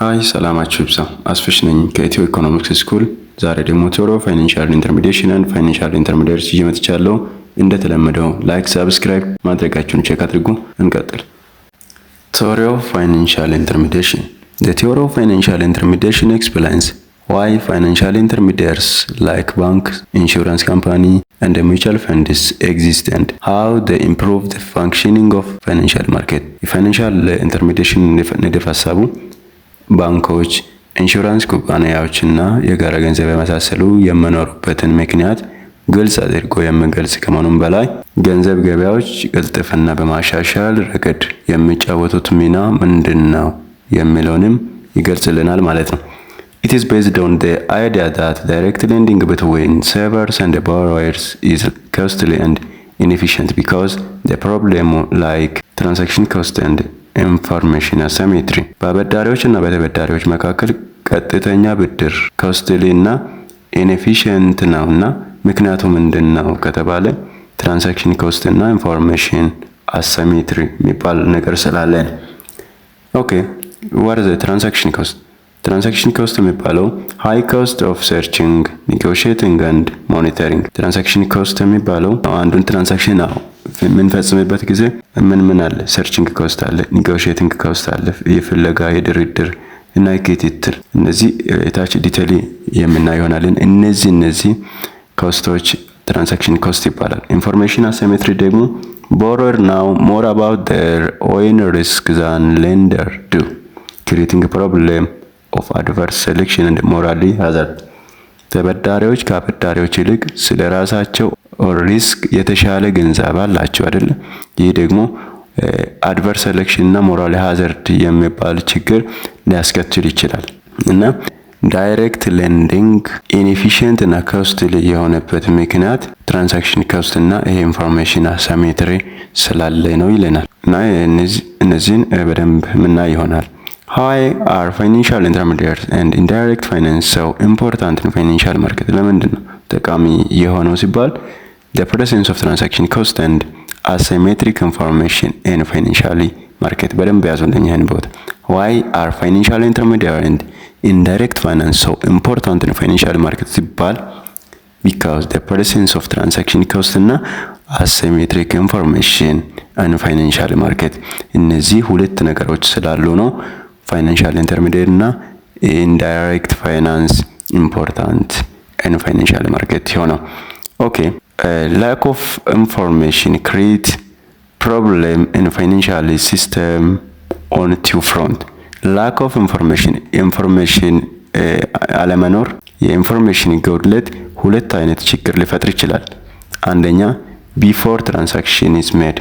ሃይ ሰላማችሁ ይብዛ። አስፍሽ ነኝ ከኢትዮ ኢኮኖሚክስ ስኩል። ዛሬ ደግሞ ቲዮሪ ኦፍ ፋይናንሻል ኢንተርሚዲዬሽን ኤንድ ፋይናንሻል ኢንተርሚዲየትስ ይዤ መጥቻለሁ። እንደተለመደው ላይክ፣ ሰብስክራይብ ማድረጋችሁን ቼክ አድርጉ። እንቀጥል። ቲዮሪ ኦፍ ፋይናንሻል ኢንተርሚዲዬሽን The theory of financial intermediation explains why financial intermediaries like banks, insurance company, and mutual funds exist and how they improve the functioning of financial market. የፋይናንሻል ኢንተርሚዲዬሽን ንድፈ ሐሳቡ ባንኮች፣ ኢንሹራንስ ኩባንያዎችና የጋራ ገንዘብ የመሳሰሉ የሚኖሩበትን ምክንያት ግልጽ አድርጎ የሚገልጽ ከመሆኑም በላይ ገንዘብ ገበያዎች ቅልጥፍና በማሻሻል ረገድ የሚጫወቱት ሚና ምንድነው የሚለውንም ይገልጽልናል ማለት ነው። It is based on the idea that direct lending between savers and borrowers is costly and inefficient because the problem like transaction cost and information asymmetry በአበዳሪዎች እና በተበዳሪዎች መካከል ቀጥተኛ ብድር ኮስትሊ እና ኢንኤፊሽንት ነውና ምክንያቱ ምንድነው ከተባለ ትራንዛክሽን ኮስት እና ኢንፎርሜሽን አሲሜትሪ የሚባል ነገር ስላለ ነው። ኦኬ what is the transaction cost? Transaction cost የሚባለው high cost of searching, negotiating and monitoring. Transaction cost የሚባለው አንዱን ትራንዛክሽን የምንፈጽምበት ጊዜ ምን አለ? searching cost አለ፣ negotiating cost አለ፣ የፍለጋ የድርድር እና የክትትል እነዚህ ታች ዲቴይል የምናየው ይሆናል። እነዚህ ኮስቶች ትራንዛክሽን ኮስት ይባላል። ኢንፎርሜሽን አሲሜትሪ ደግሞ borrower know more about their own risk than lender do, creating a problem of adverse selection and morally hazard. ተበዳሪዎች ከአበዳሪዎች ይልቅ ስለ ራሳቸው ሪስክ የተሻለ ገንዘብ አላቸው አይደል? ይህ ደግሞ adverse selection እና moral hazard የሚባል ችግር ሊያስከትል ይችላል እና ዳይሬክት ሌንዲንግ ኢንኤፊሽንት እና ኮስትሊ የሆነበት ምክንያት ትራንዛክሽን ኮስት እና ይሄ ኢንፎርሜሽን አሲሜትሪ ስላለ ነው ይለናል እና እነዚህን በደንብ ምናይ ይሆናል። Why are financial intermediaries and indirect finance so important in financial market? ለምንድን ነው ጠቃሚ የሆነው ሲባል the presence of transaction cost and asymmetric information in financial market በደንብ ያዙልኝ ይሄን ቦታ። Why are financial intermediaries and indirect finance so important in financial market ሲባል because the presence of transaction cost እና asymmetric information in financial market እነዚህ ሁለት ነገሮች ስላሉ ነው ፋይናንሻል ኢንተርሚዲየት እና ኢንዳይሬክት ፋይናንስ ኢምፖርታንት in financial market የሆነው። ኦኬ lack of information create problem in financial system on two front. lack of information አለመኖር የኢንፎርሜሽን ጉድለት ሁለት አይነት ችግር ሊፈጥር ይችላል። አንደኛ before transaction is made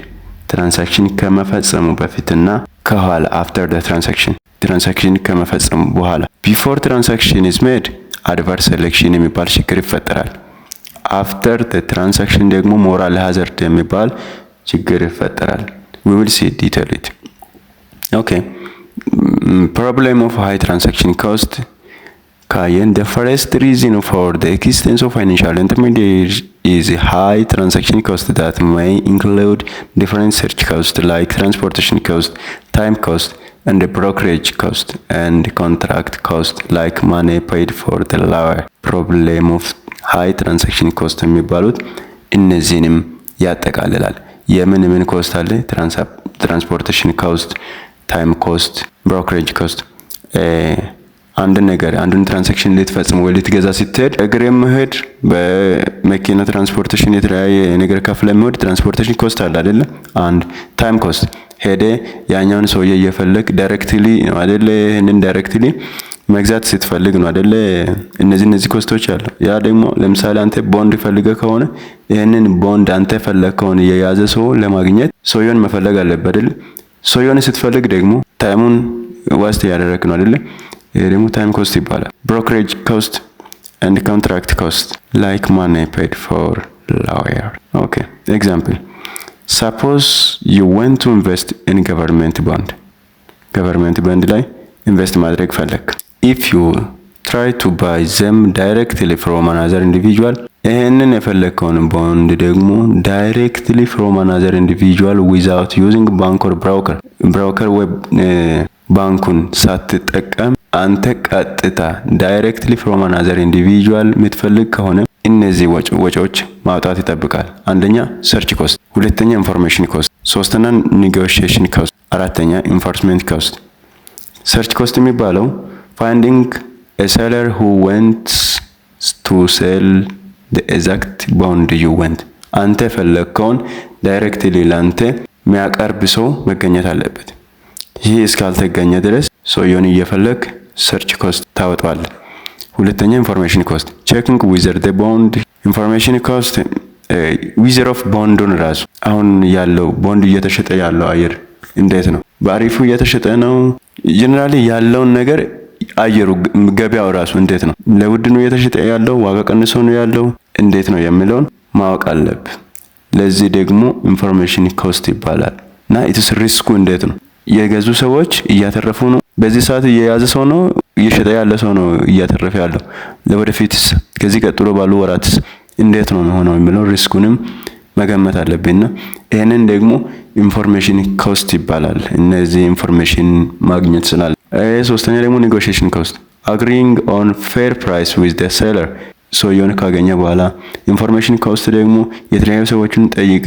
ትራንዛክሽን ከመፈጸሙ በፊትና ከኋላ after the ትራንዛክሽን ከመፈጸሙ በኋላ before transaction is made adverse selection የሚባል ችግር ይፈጠራል። after the transaction ደግሞ moral hazard የሚባል ችግር ይፈጠራል። we will see detail it. okay problem of high transaction cost ካየን the first reason for the existence of financial intermediaries is high transaction cost that may include different search costs like transportation cost, time cost, and the brokerage cost and contract cost like money paid for the lawyer. problem of high transaction cost የሚባሉት እነዚህንም ያጠቃልላል። የምን ኮስት አለ? transportation cost, time cost, brokerage cost አንዱን ትራንዛክሽን ልትፈጽም ወይ ልትገዛ ስትሄድ እግር መሄድ በመኪና ትራንስፖርቴሽን የተለያየ ነገር ከፍለ መሄድ ትራንስፖርቴሽን ኮስት አለ አይደለ? አንድ ታይም ኮስት ሄደ ያኛውን ሰውዬ እየፈለግ ዳይሬክትሊ ነው አይደለ? ይሄንን ዳይሬክትሊ መግዛት ስትፈልግ ነው አይደለ? እነዚህ ኮስቶች አሉ። ያ ደግሞ ለምሳሌ አንተ ቦንድ ፈልገህ ከሆነ ይሄንን ቦንድ አንተ ፈለግከውን የያዘ ሰው ለማግኘት ሰውዬውን መፈለግ አለበት አይደለ? ሰውዬውን ስትፈልግ ደግሞ ታይሙን ዋስት ያደረክ ነው አይደለ? ይሄ ደግሞ ታይም ኮስት ይባላል። brokerage cost and contract cost like money paid for lawyer. okay example, suppose you want to invest in government bond ላይ ኢንቨስት ማድረግ ፈለክ። if you try to buy them directly from another individual ይሄንን የፈለከውን ቦንድ ደግሞ directly from another individual without using bank or broker ወይ ባንኩን ሳትጠቀም አንተ ቀጥታ ዳይሬክትሊ ፍሮም አናዘር ኢንዲቪጁዋል የምትፈልግ ከሆነ እነዚህ ወጪዎች ማውጣት ይጠብቃል። አንደኛ ሰርች ኮስት፣ ሁለተኛ ኢንፎርሜሽን ኮስት፣ ሶስተኛ ኔጎሺዬሽን ኮስት፣ አራተኛ ኢንፎርስመንት ኮስት። ሰርች ኮስት የሚባለው ፋይንዲንግ ኤ ሴለር ሁ ወንትስ ቱ ሴል ዘ ኤግዛክት ቦንድ ዩ ወንት። አንተ ፈለግከውን ዳይሬክትሊ ላንተ የሚያቀርብ ሰው መገኘት አለበት። ይህ እስካልተገኘ ድረስ ሰውየውን እየፈለግ ሰርች ኮስት ታወጣዋለህ። ሁለተኛ ኢንፎርሜሽን ኮስት ቼኪንግ ዊዘር ዘ ቦንድ። ኢንፎርሜሽን ኮስት ዊዘር ኦፍ ቦንዱን ራሱ አሁን ያለው ቦንድ እየተሸጠ ያለው አየር እንዴት ነው? በአሪፉ እየተሸጠ ነው? ጀነራሊ ያለውን ነገር አየሩ ገበያው ራሱ እንዴት ነው? ለውድ ነው እየተሸጠ ያለው? ዋጋ ቀንሶ ነው ያለው? እንዴት ነው የሚለውን ማወቅ አለብህ። ለዚህ ደግሞ ኢንፎርሜሽን ኮስት ይባላል። እና ኢትስ ሪስኩ እንዴት ነው? የገዙ ሰዎች እያተረፉ ነው? በዚህ ሰዓት እየያዘ ሰው ነው እየሸጠ ያለ ሰው ነው እያተረፈ ያለው? ለወደፊትስ ከዚህ ቀጥሎ ባሉ ወራትስ እንዴት ነው የሚሆነው የሚለው ሪስኩንም መገመት አለብንና ይሄንን ደግሞ ኢንፎርሜሽን ኮስት ይባላል። እነዚህ ኢንፎርሜሽን ማግኘት ስላለ። ሶስተኛ ደግሞ ኔጎሺዬሽን ኮስት አግሪንግ ኦን ፌር ፕራይስ ዊዝ ዘ ሴለር። ሰውየውን ካገኘ በኋላ ኢንፎርሜሽን ኮስት ደግሞ የተለያዩ ሰዎችን ጠይቀ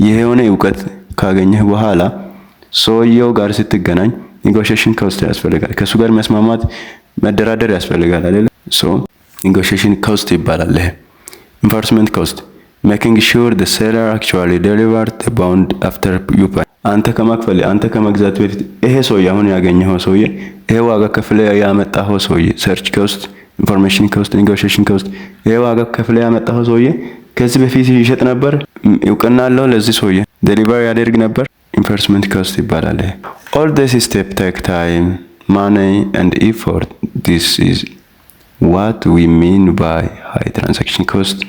የሆነ እውቀት ካገኘህ በኋላ ሰውየው ጋር ስትገናኝ ኔጎሺዬሽን ኮስት ያስፈልጋል። ከሱ ጋር መስማማት መደራደር ያስፈልጋል አይደል? ሶ ኔጎሺዬሽን ኮስት ይባላል። ኢንፎርስመንት ኮስት ሜኪንግ ሹር ዘ ሴለር አክቹዋሊ ዴሊቨርድ ዘ ቦንድ አፍተር ዩ ፔይ። አንተ ከመግዛት በፊት ይሄ ሰውዬ አሁን ያገኘኸው ሰውዬ ይሄ ዋጋ ከፍለ ያመጣኸው ሰውዬ ሰርች ኮስት፣ ኢንፎርሜሽን ኮስት፣ ኔጎሺዬሽን ኮስት። ይሄ ዋጋ ከፍለ ያመጣኸው ሰውዬ ከዚህ በፊት ይሸጥ ነበር? እውቅና አለው ለዚህ ሰውዬ? ዴሊቨር ያደርግ ነበር? ኢንቨስትመንት ኮስት ይባላል። ኦል ዲስ ስቴፕ ቴክ ታይም ማኒ ኤንድ ኢፎርት። ዲስ ኢዝ ዋት ዊ ሚን ባይ ሃይ ትራንዛክሽን ኮስት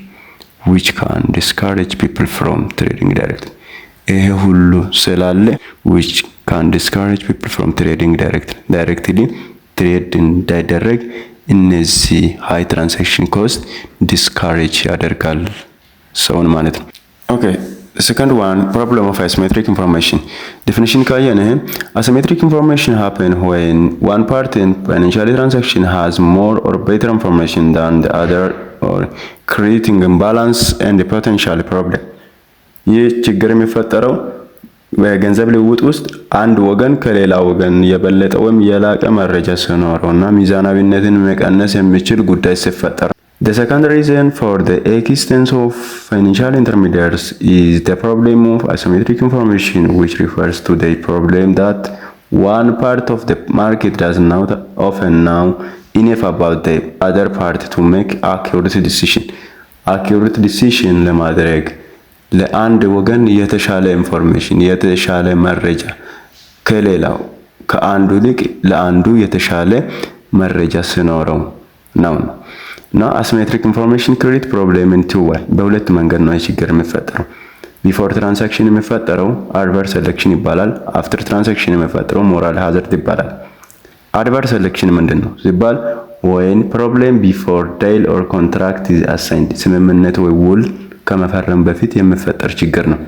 ዊች ካን ዲስካሬጅ ፒፕል ፍሮም ትሬዲንግ ዳይሬክትሊ። ይሄ ሁሉ ስላለ ዊች ካን ዲስካሬጅ ፒፕል ፍሮም ትሬዲንግ ዳይሬክትሊ ትሬድ እንዳይደረግ እነዚህ ሃይ ትራንዛክሽን ኮስት ዲስካሬጅ ያደርጋል ሰውን ማለት ነው። ኦኬ second one, problem of asymmetric information. Definition ካየን asymmetric information happen when one party in financial transaction has more or better information than the other or creating imbalance and a potential problem. ይህ ችግር የሚፈጠረው በገንዘብ ልውውጥ ውስጥ አንድ ወገን ከሌላ ወገን የበለጠ ወይም የላቀ መረጃ ሲኖረውና ሚዛናዊነትን መቀነስ የሚችል ጉዳይ ሲፈጠር። The second reason for the existence of financial intermediaries is the problem of asymmetric information, which refers to the problem that one part of the market does not often know enough about the other part to make accurate decision. Accurate decision ለማድረግ ለአንድ ወገን የተሻለ ኢንፎርሜሽን የተሻለ መረጃ ከሌላው ከአንዱ ይልቅ ለአንዱ የተሻለ መረጃ ሲኖረው ነው። እና አሲሜትሪክ ኢንፎርሜሽን ክሬት ፕሮብሌም ኢን ቱ ዌይ፣ በሁለት መንገድ ነው ችግር የሚፈጠረው። ቢፎር ትራንዛክሽን የሚፈጠረው አድቨርስ ሴሌክሽን ይባላል። አፍተር ትራንዛክሽን የሚፈጠረው ሞራል ሃዛርድ ይባላል። አድቨርስ ሴሌክሽን ምንድነው ሲባል when problem before deal or contract is assigned፣ ስምምነት ወይ ውል ከመፈረም በፊት የሚፈጠር ችግር ነው።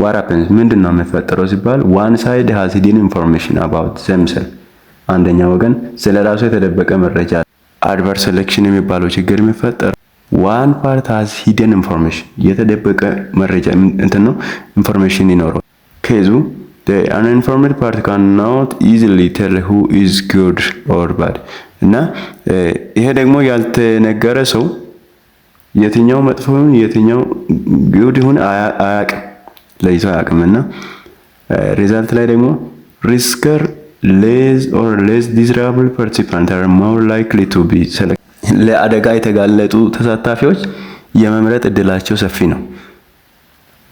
what happens ምንድነው የሚፈጠረው ሲባል one side has hidden information about themselves፣ አንደኛ ወገን ስለራሱ የተደበቀ መረጃ። አድቨርስ ሴሌክሽን የሚባለው ችግር የሚፈጠር one part has hidden information፣ የተደበቀ መረጃ ነው ኢንፎርሜሽን ይኖረው። ከዙ the uninformed part cannot easily tell who is good or bad፣ እና ይሄ ደግሞ ያልተነገረ ሰው የትኛው መጥፎ ይሁን የትኛው ጉድ ይሁን አያውቅም፣ ለይቶ አያውቅምና ሪዛልት ላይ ደግሞ risker less or less desirable participants are more likely to be selected። ለአደጋ የተጋለጡ ተሳታፊዎች የመምረጥ እድላቸው ሰፊ ነው።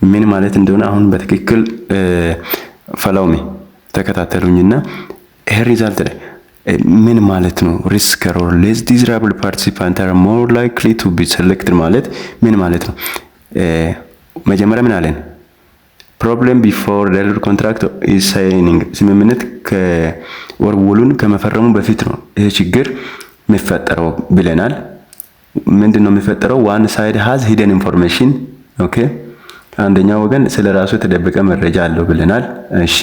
ምን ማለት እንደሆነ አሁን በትክክል ፈላውሚ ተከታተሉኝና ይሄ ሪዛልት ላይ ምን ማለት ነው? risker or less desirable participants are more likely to be selected ማለት ምን ማለት ነው? መጀመሪያ ምን አለን? problem before the contract is signing፣ ስምምነት ከወርውሉን ከመፈረሙ በፊት ነው ይሄ ችግር የሚፈጠረው ብለናል። ምንድነው የሚፈጠረው? one side has hidden information። ኦኬ አንደኛው ወገን ስለራሱ የተደበቀ መረጃ አለው ብለናል። እሺ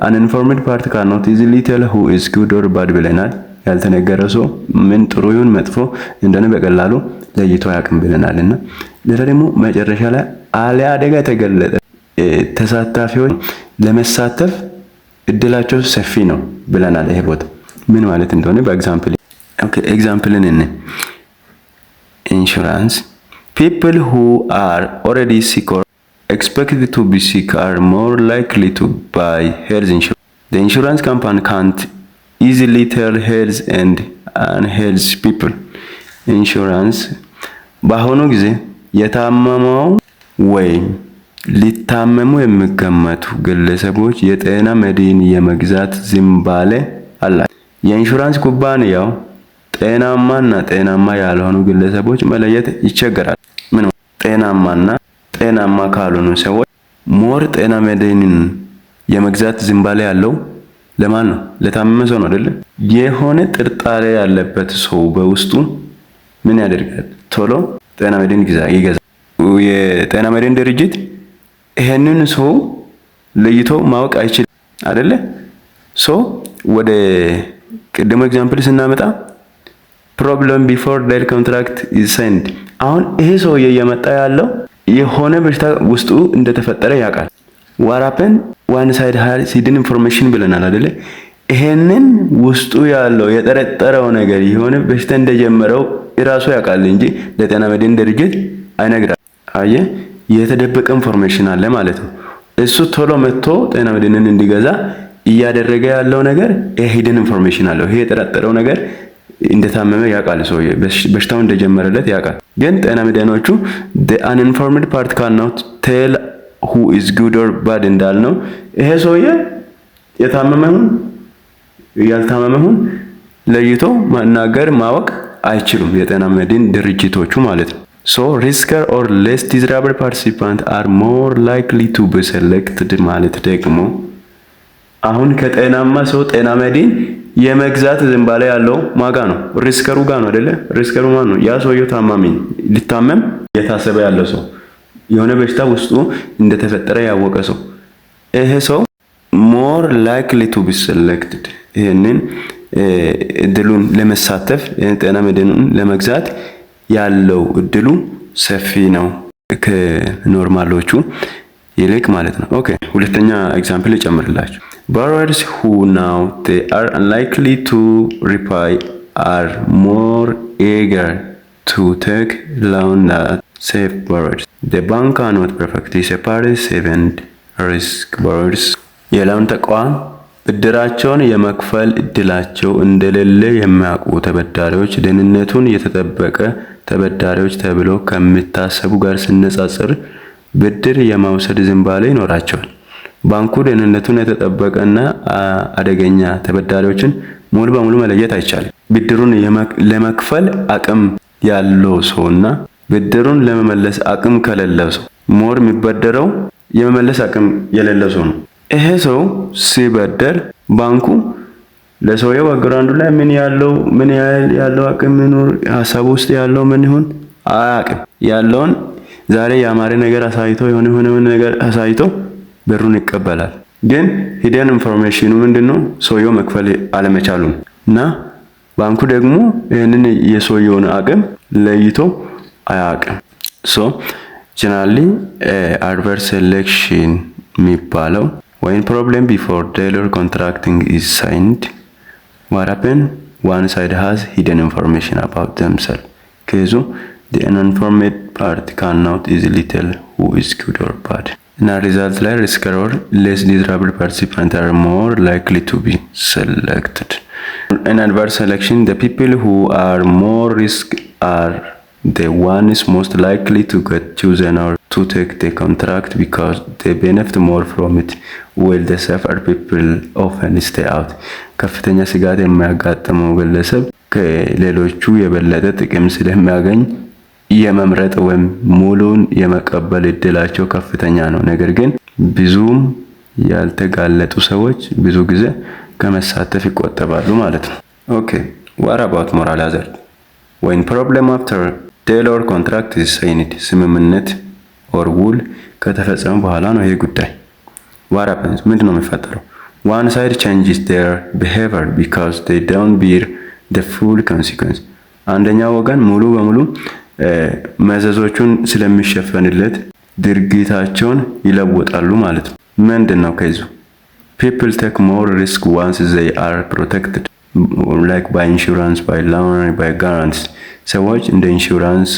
አንኢንፎርምድ ፓርቲ ካኖት ኢዚሊ ቴል ሁ ኢዝ ጉድ ኦር ባድ ብለናል። ያልተነገረ ሰው ምን ጥሩ ይሁን መጥፎ እንደሆነ በቀላሉ ለይቶ አያውቅም ብለናልና ሌላ ደግሞ መጨረሻ ላይ አለ አደጋ የተገለጠ ተሳታፊዎች ለመሳተፍ እድላቸው ሰፊ ነው ብለናል። ይሄ ቦታ ምን ማለት እንደሆነ በኤግዛምፕል ኤግዛምፕልን ኢንሹራንስ people who are already sick or expected to be sick are more likely to buy health insurance. The insurance company can't easily tell health and unhealthy people. ኢንሹራንስ በአሁኑ ጊዜ የታመመው ወይም ሊታመሙ የሚገመቱ ግለሰቦች የጤና መድን የመግዛት ዝንባሌ አላቸው። የኢንሹራንስ ኩባንያው ጤናማና ጤናማ ያልሆኑ ግለሰቦች መለየት ይቸገራል። ምን ጤናማና ጤናማ ካልሆኑ ሰዎች ሞር ጤና መድንን የመግዛት ዝንባሌ ያለው ለማን ነው? ለታመመ ሰው ነው አይደል? የሆነ ጥርጣሬ ያለበት ሰው በውስጡ ምን ያደርጋል? ቶሎ ጤና መድን ይገዛል። የጤና መድን ድርጅት ይሄንን ሰው ለይቶ ማወቅ አይችልም አይደለ? ወደ ቅድሞ ኤግዛምፕል ስናመጣ ፕሮብለም ቢፎር ዴር ኮንትራክት ኢዝ ሳይንድ። አሁን ይሄ ሰውዬ እየመጣ ያለው የሆነ በሽታ ውስጡ እንደተፈጠረ ያውቃል። ዋራፐን ዋን ሳይድ ሃር ሲድን ኢንፎርሜሽን ብለናል አይደለ? ይሄንን ውስጡ ያለው የጠረጠረው ነገር የሆነ በሽታ እንደጀመረው እራሱ ያውቃል እንጂ ለጤና መድን ድርጅት አይነግራም። አየ የተደበቀ ኢንፎርሜሽን አለ ማለት ነው። እሱ ቶሎ መጥቶ ጤና መድንን እንዲገዛ እያደረገ ያለው ነገር ይሄ ሂድን ኢንፎርሜሽን አለው። ይሄ የጠረጠረው ነገር እንደታመመ ያውቃል። ሰውዬ በሽታው እንደጀመረለት ያውቃል። ግን ጤና መድኖቹ the uninformed part cannot tell who is good or bad እንዳልነው ይሄ ሰውዬ የታመመውን ያልታመመውን ለይቶ ማናገር ማወቅ አይችሉም የጤና መድን ድርጅቶቹ ማለት ነው። So riskier or less desirable participants are more likely to be selected ማለት ደግሞ አሁን ከጤናማ ሰው ጤና መድን የመግዛት ዝንባሌ ያለው ማጋ ነው? ሪስከሩ ጋር ነው አይደለ? ሪስከሩ ማን ነው? ያ ሰውየው ታማሚ ሊታመም የታሰበ ያለው ሰው የሆነ በሽታ ውስጡ እንደተፈጠረ ያወቀ ሰው ይሄ ሰው more likely to be selected ይሄንን እድሉን ለመሳተፍ ጤና መድንን ለመግዛት ያለው እድሉ ሰፊ ነው ከኖርማሎቹ ይልቅ ማለት ነው። ኦኬ ሁለተኛ ኤግዛምፕል ልጨምርላችሁ። Borrowers who now they are unlikely to repay are more eager to take loan than safe borrowers. The bank cannot perfectly separate safe and risk borrowers. የሎን ተቋም ብድራቸውን የመክፈል እድላቸው እንደሌለ የሚያውቁ ተበዳሪዎች ደህንነቱን የተጠበቀ ተበዳሪዎች ተብሎ ከሚታሰቡ ጋር ሲነጻጸር ብድር የመውሰድ ዝንባሌ ይኖራቸዋል። ባንኩ ደህንነቱን የተጠበቀና አደገኛ ተበዳሪዎችን ሙሉ በሙሉ መለየት አይቻልም። ብድሩን ለመክፈል አቅም ያለው ሰውና ብድሩን ለመመለስ አቅም ከሌለው ሰው ሞር የሚበደረው የመመለስ አቅም የሌለው ሰው ነው። ይሄ ሰው ሲበደር ባንኩ ለሰውየው ባክግራውንዱ ላይ ምን ያህል ያለው አቅም ምን ሀሳብ ውስጥ ያለው ምን ይሁን አያውቅም። ያለውን ዛሬ ያማረ ነገር አሳይቶ የሆነ ነገር አሳይቶ ብሩን ይቀበላል። ግን ሂደን ኢንፎርሜሽኑ ምንድነው? ሰውየው መክፈል አለመቻሉ እና ባንኩ ደግሞ ይሄንን የሰውየውን አቅም ለይቶ አያውቅም። ጀነራሊ አድቨርስ ሴሌክሽን የሚባለው when problem before dealer contracting is signed what happen one side has hidden information about themselves ከዙ the uninformed party cannot easily tell who is good or bad እና ሪዛልት ላይ riskier or less desirable participants are more likely to be selected. In adverse selection the people who are more risk are the ones most likely to get chosen or to take the contract because they benefit more from it while the safer people often stay out. ከፍተኛ ስጋት የሚያጋጥመው ግለሰብ ከሌሎቹ የበለጠ ጥቅም ስለሚያገኝ የመምረጥ ወይም ሙሉን የመቀበል እድላቸው ከፍተኛ ነው። ነገር ግን ብዙም ያልተጋለጡ ሰዎች ብዙ ጊዜ ከመሳተፍ ይቆጠባሉ ማለት ነው። ኦኬ what about moral hazard? When problem after deal or contract is signed ስምምነት or ውል ከተፈጸመ በኋላ ነው ይሄ ጉዳይ። what happens ምንድነው የሚፈጠረው? one side changes their behavior because they don't bear the full consequence አንደኛው ወገን ሙሉ በሙሉ መዘዞቹን ስለሚሸፈንለት ድርጊታቸውን ይለውጣሉ ማለት ነው። ምንድነው ከይዙ people take more risk once they are protected like by insurance, by loan, by guarantees ሰዎች እንደ ኢንሹራንስ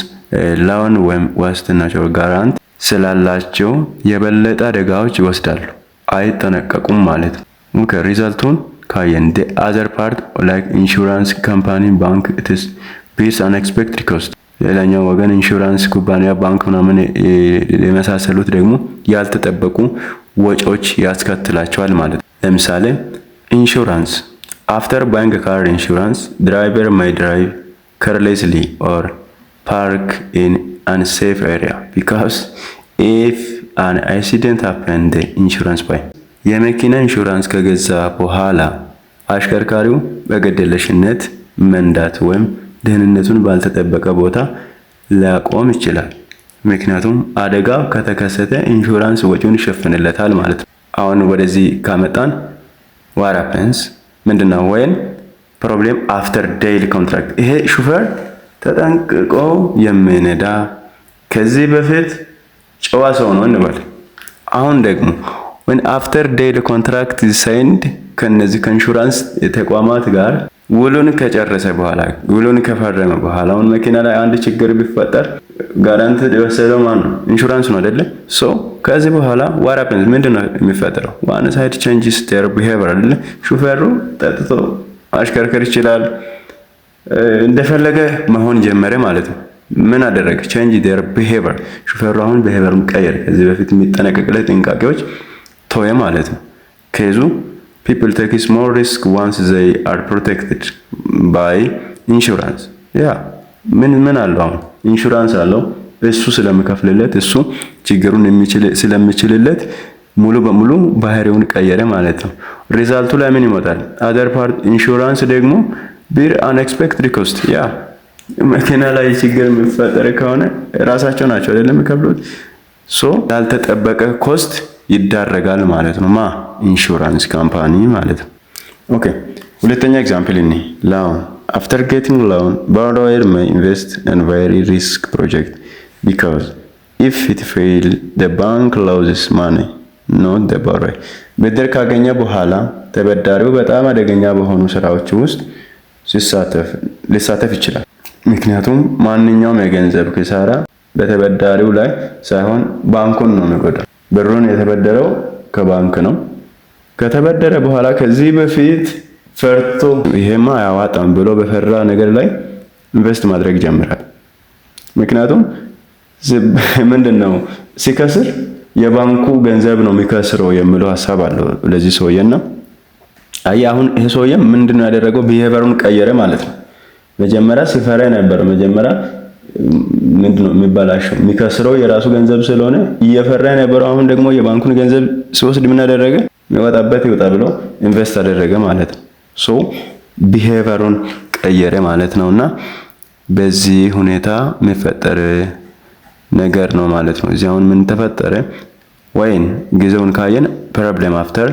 ሎን ወይም ዋስትናቸው ጋራንት ስላላቸው የበለጠ አደጋዎች ይወስዳሉ፣ አይጠነቀቁም ማለት ነው። ኦኬ ሪዛልቱን ካየን the other part like insurance company bank it is based on unexpected cost ሌላኛው ወገን ኢንሹራንስ ኩባንያ ባንክ ምናምን የመሳሰሉት ደግሞ ያልተጠበቁ ወጪዎች ያስከትላቸዋል ማለት ነው። ለምሳሌ ኢንሹራንስ after buying a car insurance driver may drive carelessly or park in unsafe area because if an accident happen the insurance pay የመኪና ኢንሹራንስ ከገዛ በኋላ አሽከርካሪው በገደለሽነት መንዳት ወይም ደህንነቱን ባልተጠበቀ ቦታ ሊያቆም ይችላል። ምክንያቱም አደጋ ከተከሰተ ኢንሹራንስ ወጪውን ይሸፍንለታል ማለት ነው። አሁን ወደዚህ ካመጣን what happens ምንድነው when problem after daily contract ይሄ ሹፌር ተጠንቅቆ የሚነዳ ከዚህ በፊት ጨዋ ሰው ነው እንበል። አሁን ደግሞ when after daily contract is signed ከነዚህ ከኢንሹራንስ ተቋማት ጋር ውሉን ከጨረሰ በኋላ ውሉን ከፈረመ በኋላ አሁን መኪና ላይ አንድ ችግር ቢፈጠር ጋራንቲ የወሰደው ማን ነው? ኢንሹራንስ ነው አይደለ? ሶ ከዚህ በኋላ what happens ምንድነው የሚፈጠረው? one side changes their behavior አይደለ? ሹፌሩ ጠጥቶ ማሽከርከር ይችላል፣ እንደፈለገ መሆን ጀመረ ማለት ነው። ምን አደረገ? change their behavior ሹፌሩ አሁን behaviorን ቀየረ። ከዚህ በፊት የሚጠነቀቅለት ጥንቃቄዎች ተወ ማለት ነው። ከዙ people take more risk once they are protected by insurance ያ ምን አለው አሁን ኢንሹራንስ አለው እሱ ስለሚከፍልለት እሱ ችግሩን ስለሚችልለት ሙሉ በሙሉ ባህሪውን ቀየረ ማለት ነው። ሪዛልቱ ላይ ምን ይመጣል? other part ኢንሹራንስ ደግሞ bear unexpected cost ያ መኪና ላይ ችግር የሚፈጠር ከሆነ ራሳቸው ናቸው አይደለም የሚከፍሉት። ሶ ያልተጠበቀ ኮስት ይዳረጋል ማለት ነው። ኢንሹራንስ ካምፓኒ ማለት ነው። ኦኬ ሁለተኛ ኤግዛምፕል እኔ loan after getting loan borrower may invest in very risk project because if it fail the bank loses money not the borrower ብድር ካገኘ በኋላ ተበዳሪው በጣም አደገኛ በሆኑ ስራዎች ውስጥ ሊሳተፍ ይችላል። ምክንያቱም ማንኛውም የገንዘብ ኪሳራ በተበዳሪው ላይ ሳይሆን ባንኩን ነው የሚጎዳው። ብሩን የተበደረው ከባንክ ነው። ከተበደረ በኋላ ከዚህ በፊት ፈርቶ ይሄማ አያዋጣም ብሎ በፈራ ነገር ላይ ኢንቨስት ማድረግ ጀምራል። ምክንያቱም ምንድነው ሲከስር የባንኩ ገንዘብ ነው የሚከስረው የሚለው ሐሳብ አለው ለዚህ ሰውዬና አሁን ይሄ ሰውዬ ምንድነው ያደረገው? ቢሄቨሩን ቀየረ ማለት ነው። መጀመሪያ ሲፈራ ነበር። መጀመሪያ ምንድነው የሚባላሽው የሚከስረው የራሱ ገንዘብ ስለሆነ እየፈራ ነበር። አሁን ደግሞ የባንኩን ገንዘብ ሲወስድ ምን አደረገ? የሚወጣበት ይወጣ ብሎ ኢንቨስት አደረገ ማለት ነው። ሶ ቢሄቨሩን ቀየረ ማለት ነውና በዚህ ሁኔታ የሚፈጠር ነገር ነው ማለት ነው። እዚህ አሁን ምን ተፈጠረ? ወይን ጊዜውን ካየን ፕሮብሌም አፍተር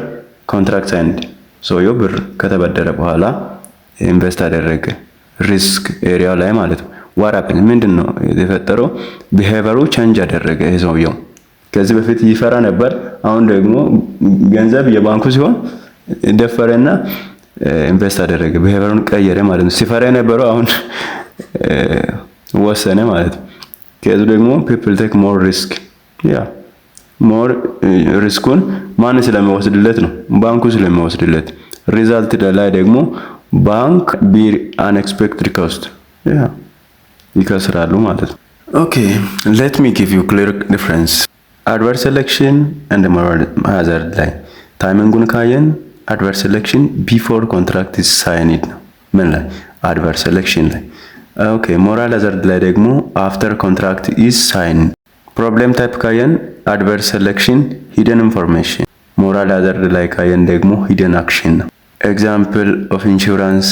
ኮንትራክት ኤንድ ሰውየው ብር ከተበደረ በኋላ ኢንቨስት አደረገ ሪስክ ኤሪያ ላይ ማለት ነው። what happened ምንድነው የተፈጠረው? ቢሄቨሩ ቼንጅ አደረገ። ይሄ ሰውየው ከዚህ በፊት ይፈራ ነበር። አሁን ደግሞ ገንዘብ የባንኩ ሲሆን ደፈረና ኢንቨስት አደረገ። ቢሄቨሩን ቀየረ ማለት ነው። ሲፈራ የነበረው አሁን ወሰነ ማለት ነው። ከዚህ ደግሞ people take more risk ያ more ሪስኩን ማን ስለሚወስድለት ነው? ባንኩ ስለሚወስድለት። ሪዛልት ላይ ደግሞ ባንክ bear unexpected cost ያ ይከስራሉ ማለት ነው። ኦኬ let me give you clear difference adverse selection and moral hazard ላይ ታይሚንጉን ካየን adverse selection before contract is signed ነው። ምን ላይ? adverse selection ላይ። ኦኬ moral hazard ላይ ደግሞ after contract is signed። problem type ካየን adverse selection hidden information፣ moral hazard ላይ ካየን ደግሞ hidden action ነው። example of insurance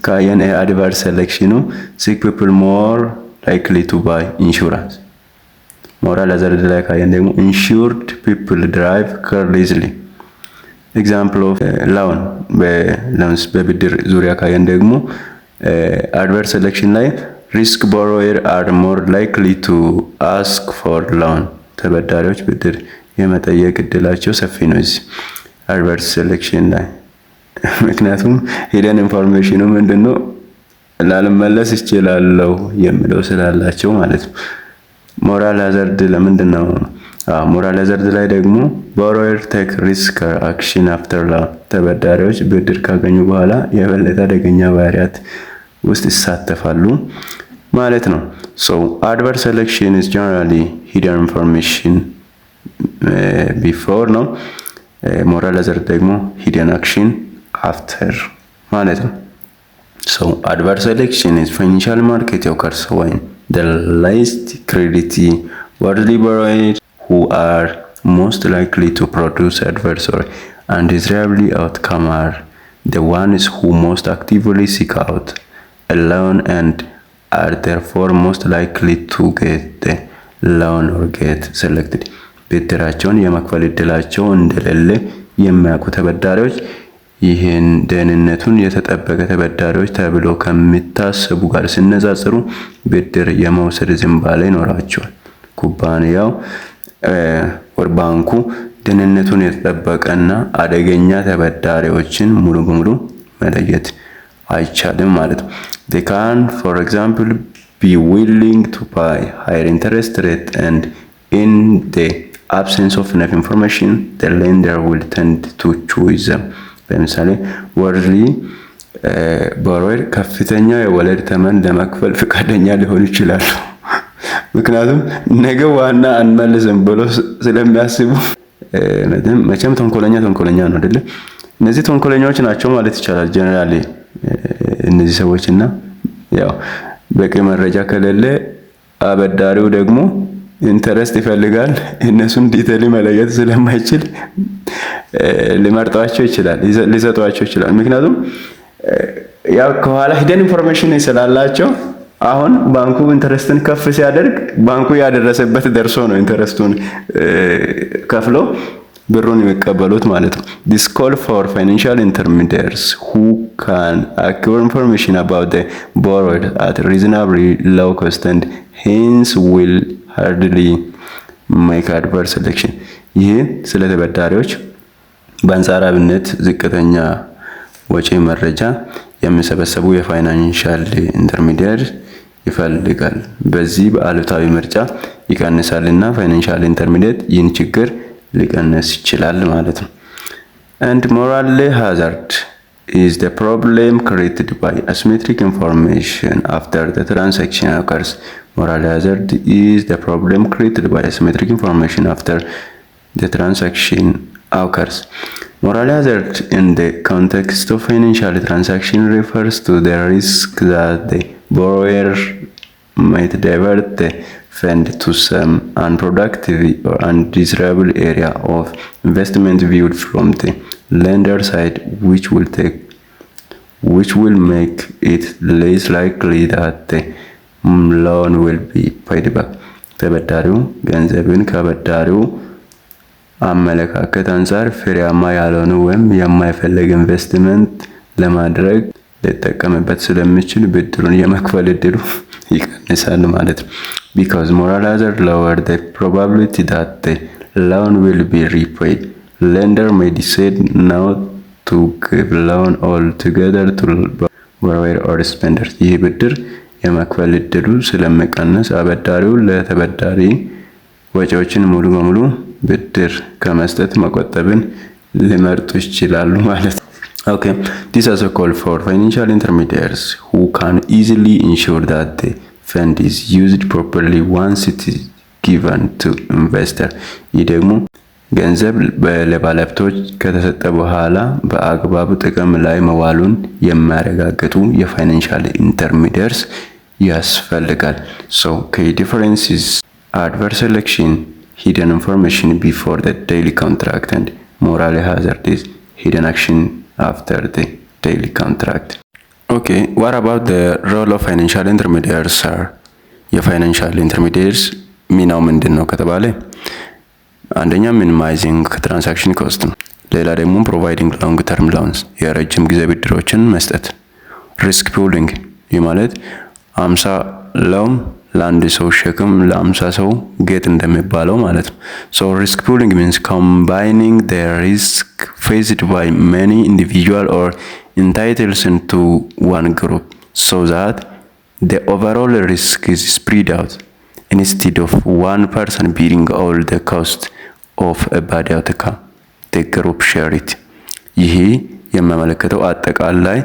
ካየን adverse selection sick people more likely to buy insurance። moral hazard ላይ ካየን ደግሞ insured people drive carelessly ኤግዛምፕል ኦፍ ሎን በብድር ዙሪያ ካየን ደግሞ አድቨርስ ሴሌክሽን ላይ ሪስክ ቦሮዌር አር ሞር ላይክሊ ቱ አስክ ፎር ሎን ተበዳሪዎች ብድር የመጠየቅ እድላቸው ሰፊ ነው እዚህ አድቨርስ ሴሌክሽን ላይ። ምክንያቱም ሂደን ኢንፎርሜሽኑ ምንድነው ላልመለስ ይችላልው የሚለው ስላላቸው ማለት ነው። ሞራል ሃዛርድ ለምንድነው? ሞራል ሃዛርድ ላይ ደግሞ ቦሮዌር ቴክ ሪስክ አክሽን አፍተር ሎን ተበዳሪዎች ብድር ካገኙ በኋላ የበለጠ አደገኛ ባህሪያት ውስጥ ይሳተፋሉ ማለት ነው። So adverse selection is generally hidden information before ነው። ሞራል ሃዛርድ ደግሞ hidden action after ማለት ነው። So adverse selection is financial market occurs when the least credit-worthy borrowers who are most likely to produce adverse or undesirable outcome are the ones who most actively seek out a loan and are therefore most likely to get the loan or get selected. ብድራቸውን የመክፈል እድላቸው እንደሌለ የሚያውቁ ተበዳሪዎች ይህን ደህንነቱን የተጠበቀ ተበዳሪዎች ተብሎ ከሚታሰቡ ጋር ሲነጻጸሩ ብድር የመውሰድ ዝንባሌ ይኖራቸዋል። ኩባንያው ወር ባንኩ ደህንነቱን የተጠበቀና አደገኛ ተበዳሪዎችን ሙሉ በሙሉ መለየት አይቻልም ማለት ነው። They can, for example, be willing to pay higher interest rate and in the absence of enough information, the lender will tend to choose them. ለምሳሌ ወርሊ ቦሮዌር ከፍተኛ የወለድ ተመን ለመክፈል ፈቃደኛ ሊሆኑ ይችላሉ። ምክንያቱም ነገ ዋና አንመልስም ብሎ ስለሚያስቡ መቼም ተንኮለኛ ነው አይደል? እነዚህ ተንኮለኛዎች ናቸው ማለት ይቻላል ጀነራሊ እነዚህ ሰዎችና ያው በቂ መረጃ ከሌለ አበዳሪው ደግሞ ኢንተረስት ይፈልጋል። እነሱን ዲቴል መለየት ስለማይችል ሊመርጧቸው ይችላል፣ ሊሰጧቸው ይችላል። ምክንያቱም ያው ከኋላ ሂደን ኢንፎርሜሽን ስላላቸው አሁን ባንኩ ኢንተረስትን ከፍ ሲያደርግ ባንኩ ያደረሰበት ደርሶ ነው ኢንተረስቱን ከፍሎ ብሩን የሚቀበሉት ማለት ነው። This call for financial intermediaries who can acquire information about the borrower at reasonably low cost and hence will hardly make adverse selection. ይህ ስለ ተበዳሪዎች በአንጻራዊነት ዝቅተኛ ወጪ መረጃ የሚሰበሰቡ የፋይናንሻል ኢንተርሚዲየር ይፈልጋል። በዚህ በአሉታዊ ምርጫ ይቀንሳልና ፋይናንሻል ኢንተርሚዲየር ይህን ችግር ሊቀንስ ይችላል ማለት ነው። And moral hazard is the problem created by asymmetric information after the transaction occurs. Moral hazard is the problem created by asymmetric information after the transaction occurs. Moral hazard in the context of financial transaction refers to the risk that the borrower might divert the fund to some unproductive or undesirable area of investment viewed from the lender side, which will make it less likely that the loan will be paid back. ተበዳሪው ገንዘብን ከበዳሪው አመለካከት አንፃር ፍሬያማ ያልሆነ ወይም የማይፈልግ ኢንቨስትመንት ለማድረግ ሊጠቀምበት ስለሚችል ብድሩን የመክፈል እድሉ ይቀንሳል ማለት ነው። Because moral hazard lower the probability that the loan will be repaid. Lender may decide not to give loan altogether to borrower or spender. ይህ ብድር የመክፈል እድሉ ስለሚቀንስ አበዳሪው ለተበዳሪ ወጪዎችን ሙሉ በሙሉ ብድር ከመስጠት መቆጠብን ሊመርጡ ይችላሉ ማለት ነው። Okay, this is a call for financial intermediaries who can easily ensure that the fund is used properly once it is given to investor. ይህ ደግሞ ገንዘብ ለባለሀብቶች ከተሰጠ በኋላ በአግባቡ ጥቅም ላይ መዋሉን የሚያረጋግጡ የፋይናንሻል ኢንተርሚዲየርስ ያስፈልጋል። So, key differences: adverse selection, hidden information before the daily contract, and moral hazard is hidden action after the daily contract. Okay, what about the role of financial intermediaries, sir? የፋይናንሻል ኢንተርሚዲየርስ ሚናው ምንድን ነው ከተባለ አንደኛ ሚኒማይዚንግ ትራንዛክሽን ኮስት ነው። ሌላ ደግሞ ፕሮቫይዲንግ ሎንግ ተርም ሎንስ የረጅም ጊዜ ብድሮችን መስጠት። ሪስክ ፑሊንግ ይህ ማለት 50 ሎም ለአንድ ሰው ሸክም ለ50 ሰው ጌጥ እንደሚባለው ማለት ነው። ሶ ሪስክ ፑሊንግ means combining the risk faced by many individual or entities into one group so that the overall risk is spread out instead of one person bearing all the cost of a bad outcome. The group share it. ይሄ የሚያመለክተው አጠቃላይ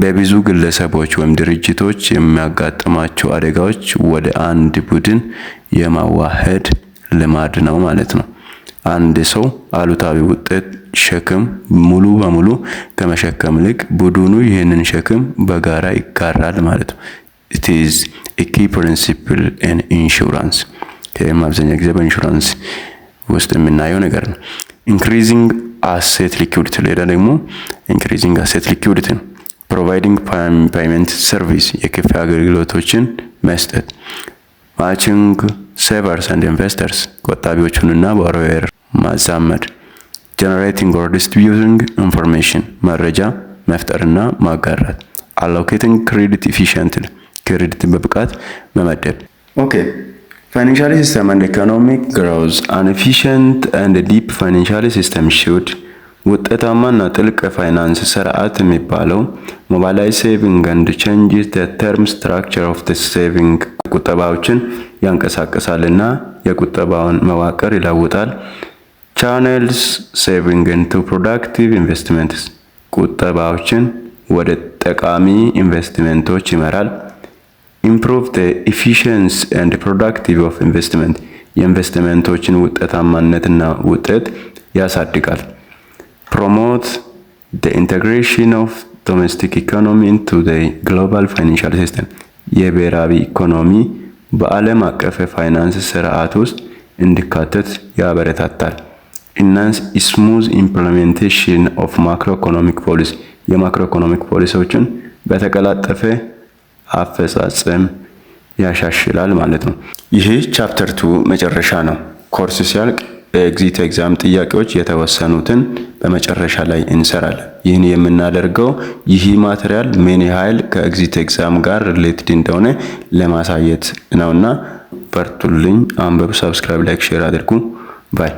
በብዙ ግለሰቦች ወይም ድርጅቶች የሚያጋጥማቸው አደጋዎች ወደ አንድ ቡድን የማዋሃድ ልማድ ነው ማለት ነው። አንድ ሰው አሉታዊ ውጤት ሸክም ሙሉ በሙሉ ከመሸከም ይልቅ ቡድኑ ይህንን ሸክም በጋራ ይጋራል ማለት ነው። it is a key principle in insurance ከዚህ አብዛኛው ጊዜ በኢንሹራንስ ውስጥ የምናየው ነገር ነው። increasing asset liquidity ሌላ ደግሞ increasing asset liquidity ነው። providing payment service የክፍያ አገልግሎቶችን መስጠት። matching savers and investors ቆጣቢዎቹንና borrower ማዛመድ። generating or distributing information መረጃ መፍጠርና ማጋራት። allocating credit efficiently ክሬዲትን በብቃት መመደብ። okay, financial system and economic growth. An efficient and deep financial system should ውጤታማና ጥልቅ ፋይናንስ ስርዓት የሚባለው mobilize saving and changes the term structure of the saving ቁጠባዎችን ያንቀሳቅሳልና የቁጠባውን መዋቅር ይለውጣል። channels saving into productive investments ቁጠባዎችን ወደ ጠቃሚ ኢንቨስትመንቶች ይመራል። improve the efficiency and productivity of investment የኢንቨስትመንቶችን ውጤታማነትና ውጤት ያሳድጋል። promote the integration of domestic economy into the global financial system የብሔራዊ ኢኮኖሚ በዓለም አቀፍ ፋይናንስ ስርዓት ውስጥ እንዲካተት ያበረታታል። enhance smooth implementation of macroeconomic policy የማክሮኢኮኖሚክ ፖሊሲዎችን በተቀላጠፈ አፈጻጸም ያሻሽላል ማለት ነው። ይሄ ቻፕተር 2 መጨረሻ ነው። ኮርስ ሲያልቅ ኤግዚት ኤግዛም ጥያቄዎች የተወሰኑትን በመጨረሻ ላይ እንሰራለን። ይህን የምናደርገው ይህ ማቴሪያል ምን ያህል ከኤግዚት ኤግዛም ጋር ሪሌትድ እንደሆነ ለማሳየት ነውና በርቱልኝ። አንብቡ፣ ሰብስክራይብ፣ ላይክ፣ ሼር አድርጉ። ባይ